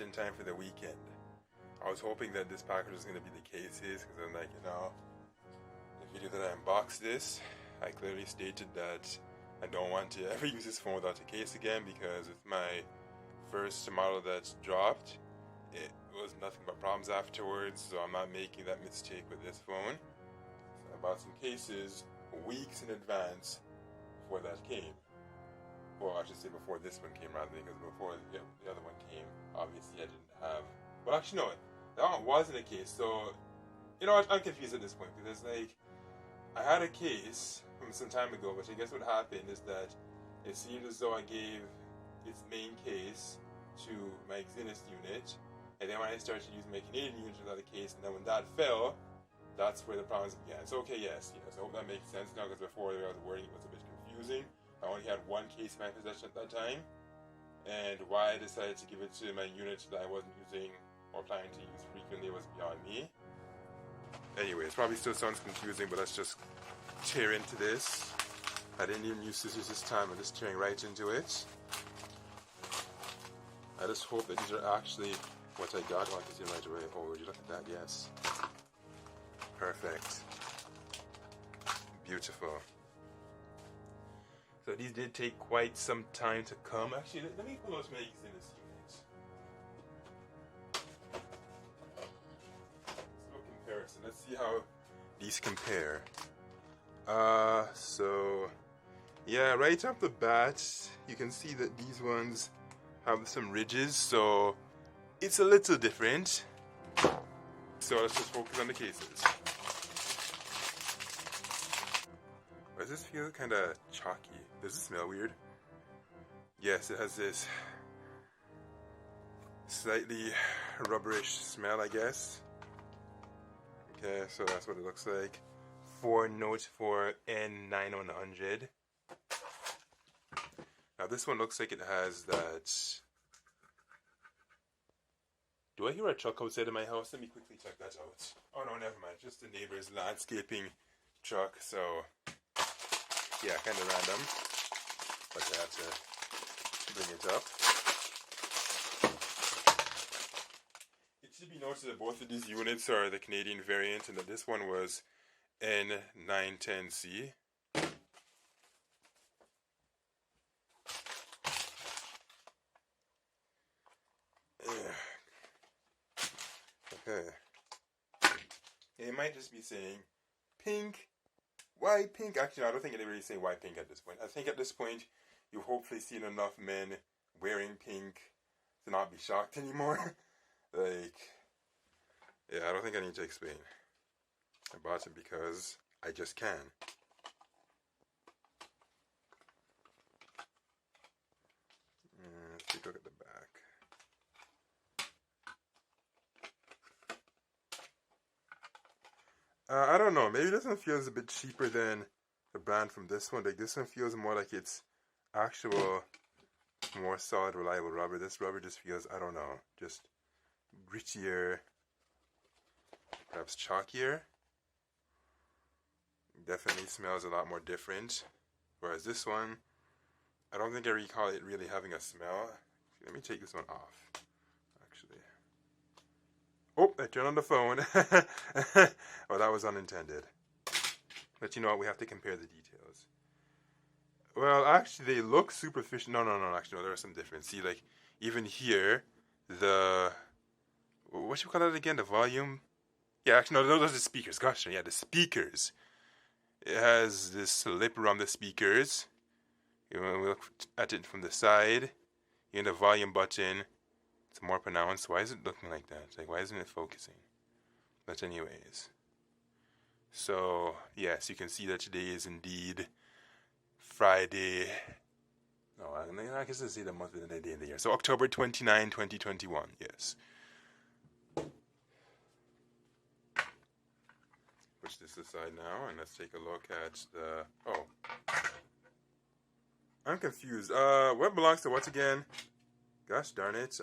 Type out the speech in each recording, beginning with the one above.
in time for the weekend. I was hoping that this package was going to be the cases, because I'm like, the video that I unboxed this, I clearly stated that I don't want to ever use this phone without a case again, because with my first model that's dropped, it was nothing but problems afterwards, so I'm not making that mistake with this phone. So I bought some cases weeks in advance before that came. Well, I should say before this one came, rather, because before the other one came, obviously I didn't have... Well, actually, no, that one wasn't a case, so... I'm confused at this point, because, I had a case from some time ago, but I guess what happened is that it seemed as though I gave its main case to my Exynos unit, and then when I started using my Canadian unit without a case, and then when that fell, that's where the problems began. So, okay, yes, I hope that makes sense now, because before the wording was a bit confusing. I only had one case in my possession at that time, and why I decided to give it to my unit that I wasn't using or planning to use frequently was beyond me. Anyway, it probably still sounds confusing, but let's just tear into this. I didn't even use scissors this time, I'm just tearing right into it. I just hope that these are actually what I got. Oh, I can see them right away. Oh, would you look at that? Yes. Perfect. Beautiful. So these did take quite some time to come. Actually, let me pull out my Exynos unit. Let's do a comparison. Let's see how these compare. So yeah, right off the bat, you can see that these ones have some ridges, so it's a little different. So let's just focus on the cases. Does this feel kind of chalky? Does it smell weird? Yes, it has this slightly rubberish smell, I guess. Okay, so that's what it looks like. For Note 4 N9100. Now this one looks like it has that... Do I hear a truck outside of my house? Let me quickly check that out. Oh no, never mind. Just the neighbor's landscaping truck, so... Yeah, kind of random, but I have to bring it up. It should be noted that both of these units are the Canadian variant, and that this one was N910C. Okay. It might just be saying pink. Why pink? Actually, no, I don't think they really say why pink at this point. I think at this point, you've hopefully seen enough men wearing pink to not be shocked anymore. Yeah, I don't think I need to explain. I bought it because I just can. Let's take a look at the back. I don't know, maybe this one feels a bit cheaper than the brand from this one. Like, this one feels more like it's actual, more solid, reliable rubber. This rubber just feels, I don't know, just grittier, perhaps chalkier. Definitely smells a lot more different. Whereas this one, I don't think I recall it really having a smell. Let me take this one off. Oh, I turned on the phone. Oh, that was unintended. But you know what? We have to compare the details. Well, actually, they look superficial. No. Actually, no, there are some difference. See, like, even here, what you call that again? The volume? Yeah, actually, no, those are the speakers. Gosh, yeah, the speakers. It has this lip around the speakers. When we look at it from the side, in the volume button, it's more pronounced. Why is it looking like that? Like, why isn't it focusing? But anyways. So, yes, you can see that today is indeed Friday. No, I guess it's the month and the day in the year. So, October 29, 2021. Yes. Push this aside now, and let's take a look at the... Oh. I'm confused. What belongs to what again? Gosh darn it.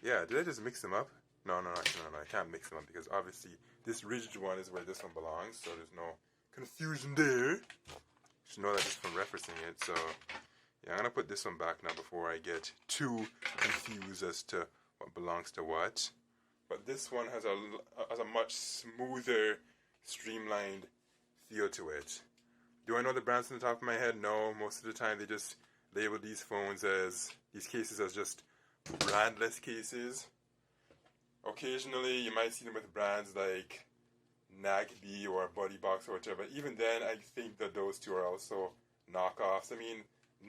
Yeah, did I just mix them up? No, I can't mix them up because obviously this rigid one is where this one belongs, so there's no confusion there. Just know that just from referencing it, so Yeah, I'm gonna put this one back now before I get too confused as to what belongs to what. But this one has a much smoother, streamlined feel to it. Do I know the brands on the top of my head? No. Most of the time they just label these cases as just brandless cases. Occasionally you might see them with brands like Nagby or Buddy Box or whatever. But even then, I think that those two are also knockoffs. I mean,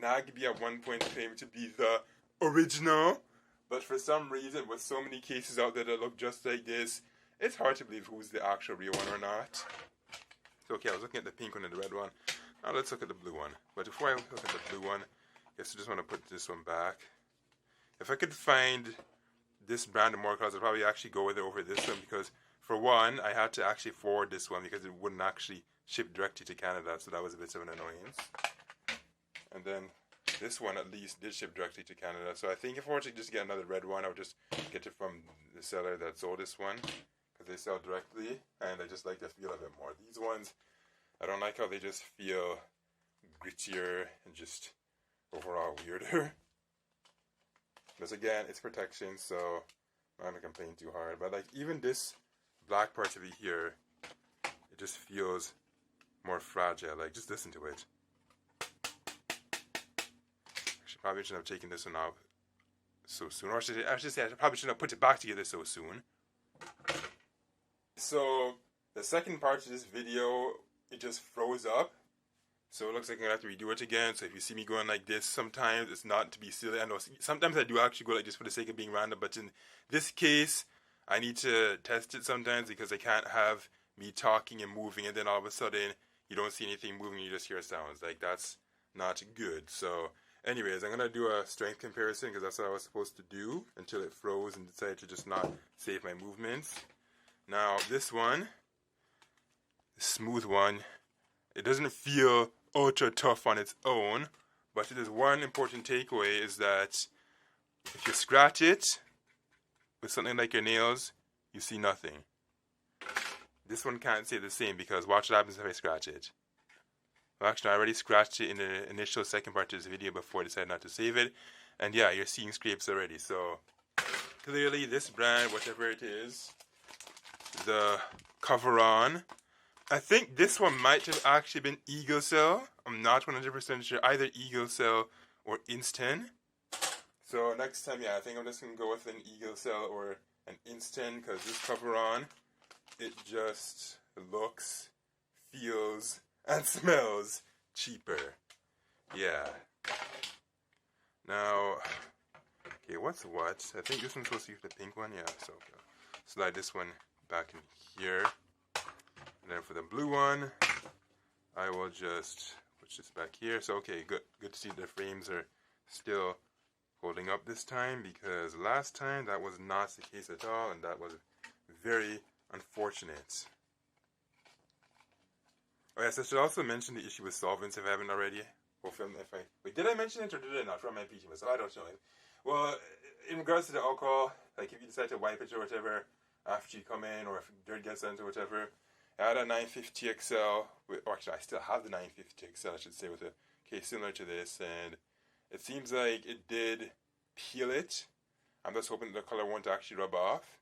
Nagby at one point claimed to be the original, but for some reason, with so many cases out there that look just like this, it's hard to believe who's the actual real one or not. So, okay, I was looking at the pink one and the red one. Now let's look at the blue one. But before I look at the blue one, I guess I just want to put this one back. If I could find this brand of more colors, I'd probably actually go with it over this one, because for one, I had to actually forward this one because it wouldn't actually ship directly to Canada, so that was a bit of an annoyance. And then this one at least did ship directly to Canada, so I think if I were to just get another red one, I would just get it from the seller that sold this one, because they sell directly, and I just like the feel of it more. These ones, I don't like how they just feel grittier and just overall weirder. But again, it's protection, so I'm not going to complain too hard. But like even this black part of it here, it just feels more fragile. Like, just listen to it. Actually, probably shouldn't have taken this one out so soon. Or I should say I probably shouldn't have put it back together so soon. So the second part of this video, it just froze up. So it looks like I'm going to have to redo it again. So if you see me going like this, sometimes it's not to be silly. I know sometimes I do actually go like this for the sake of being random. But in this case, I need to test it sometimes, because I can't have me talking and moving and then all of a sudden you don't see anything moving, you just hear sounds. Like, that's not good. So anyways, I'm going to do a strength comparison, because that's what I was supposed to do until it froze and decided to just not save my movements. Now this one, the smooth one, it doesn't feel ultra tough on its own, but it is one important takeaway, is that if you scratch it with something like your nails, you see nothing. This one can't say the same, because watch what happens if I scratch it. Well, actually, I already scratched it in the initial second part of this video before I decided not to save it, and yeah, you're seeing scrapes already. So clearly this brand, whatever it is, the cover on, I think this one might have actually been Eagle Cell. I'm not 100% sure. Either Eagle Cell or Instant. So next time, yeah, I think I'm just going to go with an Eagle Cell or an Instant, because this cover on, it just looks, feels, and smells cheaper. Yeah. Now, okay, what's what? I think this one's supposed to be the pink one. Yeah, so okay. Slide this one back in here. And then for the blue one, I will just put this back here. So okay, good to see the frames are still holding up this time, because last time that was not the case at all, and that was very unfortunate. Oh yes, I should also mention the issue with solvents if I haven't already. Wait, did I mention it or did I not? From my teaching myself, I don't know. Well, in regards to the alcohol, like if you decide to wipe it or whatever after you come in, or if dirt gets into whatever, I had a 950 XL, or actually I still have the 950 XL, I should say, with a case similar to this, and it seems like it did peel it. I'm just hoping the color won't actually rub off.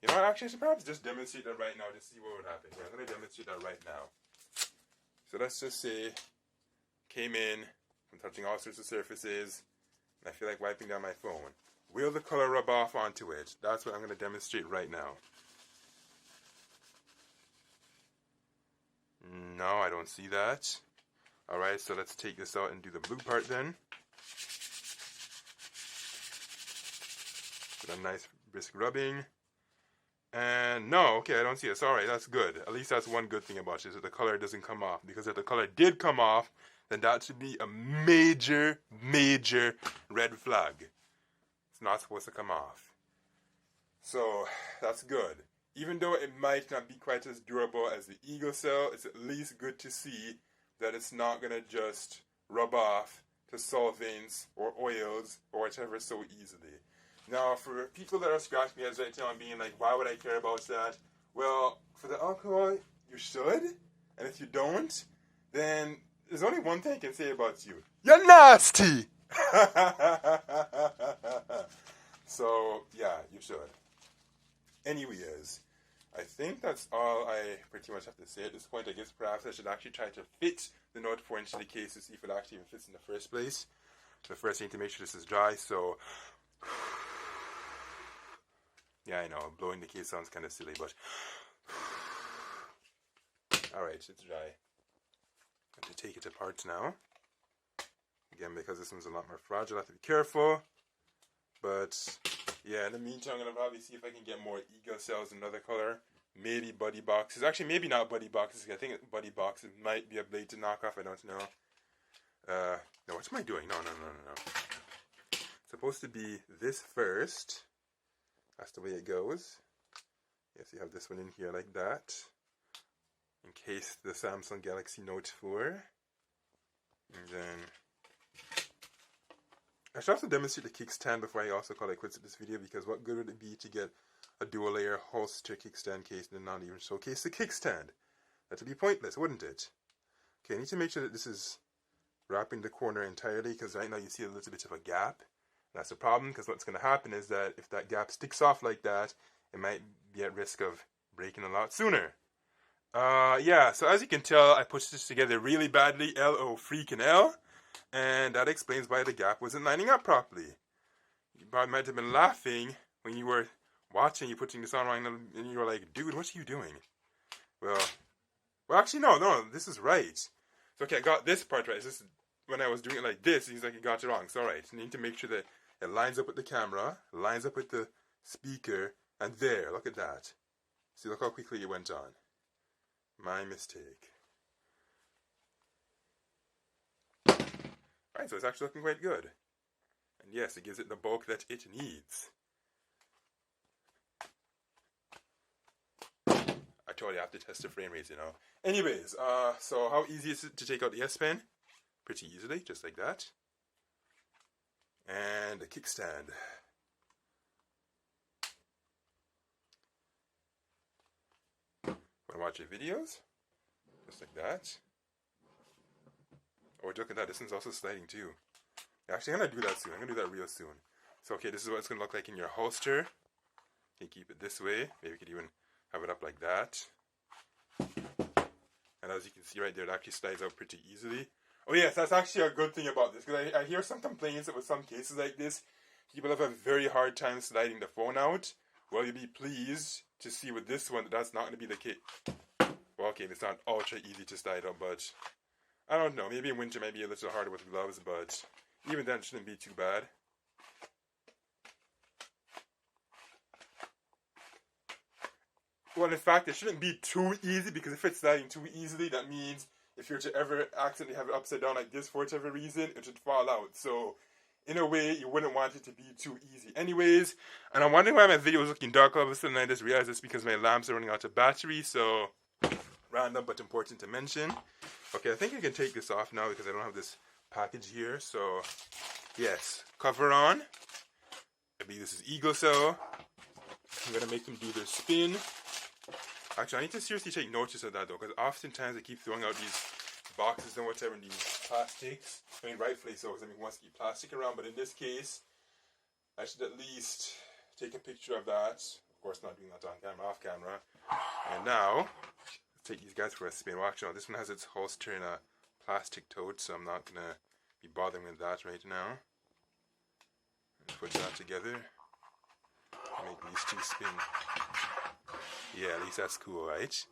You know what, actually I should perhaps just demonstrate that right now to see what would happen. Yeah, I'm going to demonstrate that right now. So let's just say, came in, I'm touching all sorts of surfaces, and I feel like wiping down my phone. Will the color rub off onto it? That's what I'm going to demonstrate right now. No, I don't see that. Alright, so let's take this out and do the blue part then. With a nice brisk rubbing. And no, okay, I don't see it. Alright, that's good. At least that's one good thing about it, is that the color doesn't come off. Because if the color did come off, then that should be a major, major red flag. It's not supposed to come off. So, that's good. Even though it might not be quite as durable as the Eagle Cell, it's at least good to see that it's not going to just rub off to solvents or oils or whatever so easily. Now, for people that are scratching me heads right now and being like, why would I care about that? Well, for the alcohol, you should. And if you don't, then there's only one thing I can say about you. You're nasty! So, yeah, you should. Anyways, I think that's all I pretty much have to say at this point. I guess perhaps I should actually try to fit the Note 4 into the case to see if it actually even fits in the first place. So first I need to make sure this is dry, so... Yeah, I know, blowing the case sounds kind of silly, but... Alright, it's dry. I'm going to take it apart now. Again, because this one's a lot more fragile, I have to be careful. But, yeah, in the meantime, I'm going to probably see if I can get more Eagle cells in another color. Maybe buddy boxes. Actually, maybe not buddy boxes. I think buddy boxes might be a blatant knockoff. I don't know. No, what am I doing? No. It's supposed to be this first. That's the way it goes. Yes, you have this one in here like that. In case the Samsung Galaxy Note 4. And then... I should also demonstrate the kickstand before I also call it quits at this video, because what good would it be to get a dual layer holster kickstand case and then not even showcase the kickstand? That would be pointless, wouldn't it? Okay, I need to make sure that this is wrapping the corner entirely, because right now you see a little bit of a gap. That's the problem, because what's going to happen is that if that gap sticks off like that, it might be at risk of breaking a lot sooner. Yeah, so as you can tell, I pushed this together really badly, L-O freaking L. And that explains why the gap wasn't lining up properly. You probably might have been laughing when you were watching, you putting this on, and you were like, dude, what are you doing? Well, actually, no, this is right. So, okay, I got this part right. This is when I was doing it like this, it seems like you got it wrong. So, alright, you need to make sure that it lines up with the camera, lines up with the speaker, and there, look at that. See, look how quickly it went on. My mistake. Alright, so it's actually looking quite good. And yes, it gives it the bulk that it needs. I told you I have to test the frame rates, you know. Anyways, so how easy is it to take out the S Pen? Pretty easily, just like that. And a kickstand. Want to watch your videos? Just like that. Oh, look at that. This one's also sliding too. Actually, I'm going to do that soon. I'm going to do that real soon. So, okay, this is what it's going to look like in your holster. You can keep it this way. Maybe you could even have it up like that. And as you can see right there, it actually slides out pretty easily. Oh, yes, that's actually a good thing about this. Because I hear some complaints that with some cases like this, people have a very hard time sliding the phone out. Well, you'll be pleased to see with this one that that's not going to be the case. Well, okay, it's not ultra easy to slide out, but... I don't know, maybe in winter might be a little harder with gloves, but even then it shouldn't be too bad. Well, in fact, it shouldn't be too easy, because if it's sliding too easily, that means if you're to ever accidentally have it upside down like this for whatever reason, it should fall out. So, in a way, you wouldn't want it to be too easy. Anyways, and I'm wondering why my video is looking dark all of a sudden. I just realized it's because my lamps are running out of battery, so random but important to mention. Okay, I think I can take this off now because I don't have this package here. So, yes, cover on. I believe this is Eagle Cell. I'm going to make them do their spin. Actually, I need to seriously take notice of that though, because oftentimes they keep throwing out these boxes and whatever, and these plastics. I mean, rightfully so, because I mean, who wants to keep plastic around? But in this case, I should at least take a picture of that. Of course, not doing that on camera, off camera. And now... take these guys for a spin. Well, actually, no, this one has its holster in a plastic tote, so I'm not going to be bothering with that right now. Put that together. Make these two spin. Yeah, at least that's cool, right?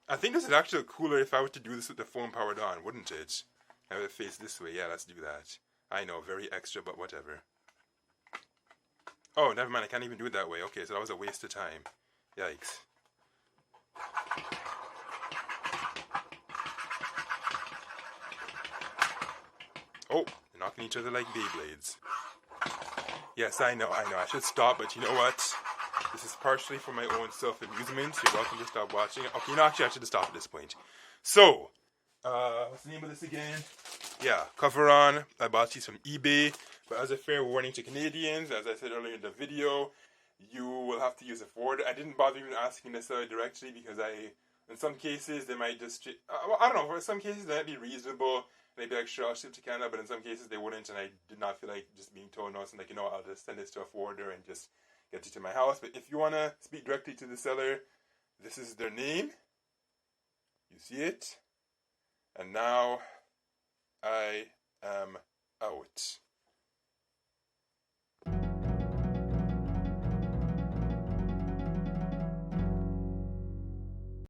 I think this is actually cooler if I were to do this with the phone powered on, wouldn't it? Have it face this way. Yeah, let's do that. I know, very extra, but whatever. Oh, never mind, I can't even do it that way. Okay, so that was a waste of time. Yikes. Oh, they're knocking each other like Beyblades. Yes, I know, I should stop, but you know what? This is partially for my own self-amusement, so you're welcome to stop watching. Okay, you know, actually, I should have stopped at this point. So, what's the name of this again? Yeah, cover on. I bought these from eBay, but as a fair warning to Canadians, as I said earlier in the video, you will have to use a forwarder. I didn't bother even asking the seller directly because in some cases, they might just, I don't know, for some cases, they might be reasonable. They'd be like, sure, I'll ship to Canada, but in some cases, they wouldn't, and I did not feel like just being told no. So I'm like, I'll just send this to a forwarder and just get it to my house. But if you want to speak directly to the seller, this is their name. You see it. And now I